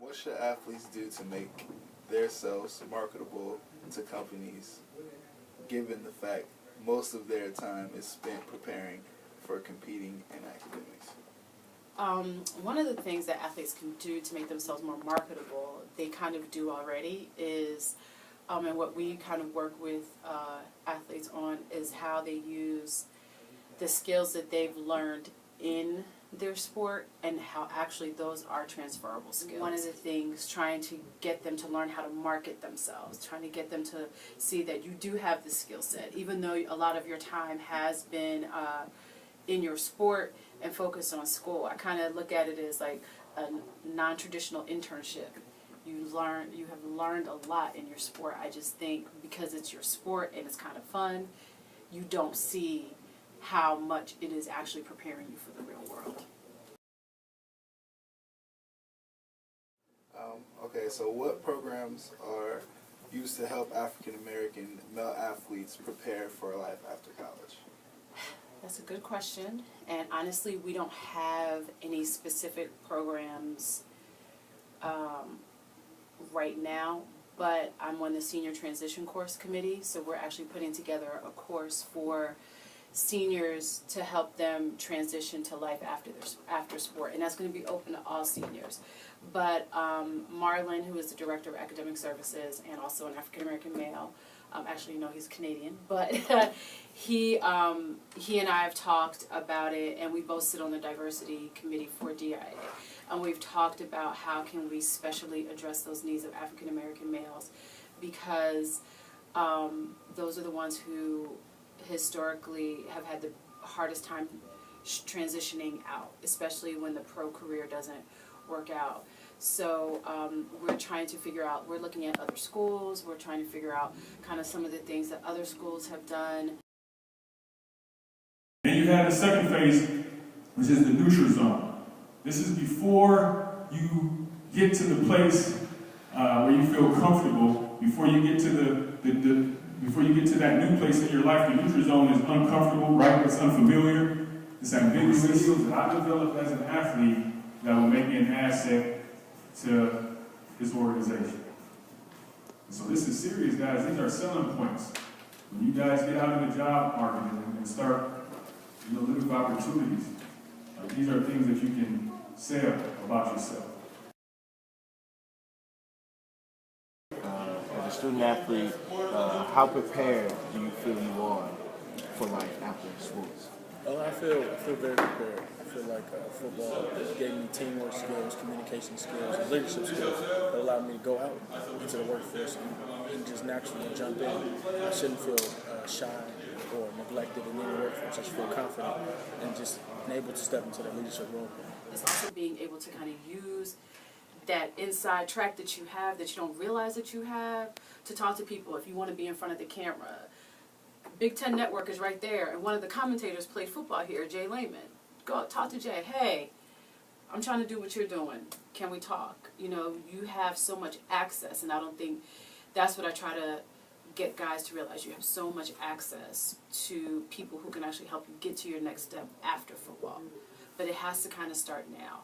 What should athletes do to make themselves marketable to companies, given the fact most of their time is spent preparing for competing in academics? One of the things that athletes can do to make themselves more marketable, they kind of do already, is, and what we kind of work with athletes on is how they use the skills that they've learned in their sport and how actually those are transferable skills. One of the things, trying to get them to learn how to market themselves, trying to get them to see that you do have the skill set, even though a lot of your time has been in your sport and focused on school. I kind of look at it as like a non-traditional internship. You have learned a lot in your sport. I just think because it's your sport and it's kind of fun, you don't see how much it is actually preparing you for the real world. Okay, so what programs are used to help African American male athletes prepare for life after college? That's a good question, and honestly, we don't have any specific programs right now, but I'm on the Senior Transition Course Committee, so we're actually putting together a course for seniors to help them transition to life after sport, and that's going to be open to all seniors. But Marlon, who is the Director of Academic Services and also an African American male, actually no, he's Canadian, but he and I have talked about it, and we both sit on the diversity committee for DIA, and we've talked about how can we specially address those needs of African American males, because those are the ones who historically have had the hardest time transitioning out, especially when the pro career doesn't work out. So we're trying to figure out, we're looking at other schools, we're trying to figure out kind of some of the things that other schools have done. Then you have the second phase, which is the neutral zone. This is before you get to the place where you feel comfortable, before you get to before you get to that new place in your life. The neutral zone is uncomfortable, right? It's unfamiliar, it's ambiguous. Skills that I developed as an athlete that will make me an asset to this organization. And so this is serious, guys. These are selling points. When you guys get out in the job market and start, looking for opportunities, these are things that you can say about yourself. As a student athlete, how prepared do you feel you are for life after sports? I feel very prepared. I feel like football gave me teamwork skills, communication skills, and leadership skills that allowed me to go out into the workforce and just naturally jump in. I shouldn't feel shy or neglected in any workforce. I should feel confident and just able to step into that leadership role. It's also being able to kind of use that inside track that you have, that you don't realize that you have, to talk to people if you want to be in front of the camera. Big Ten Network is right there, and one of the commentators played football here, Jay Lehman. Go talk to Jay. Hey, I'm trying to do what you're doing. Can we talk? You have so much access, and I don't think that's what I try to get guys to realize. You have so much access to people who can actually help you get to your next step after football. But it has to kind of start now.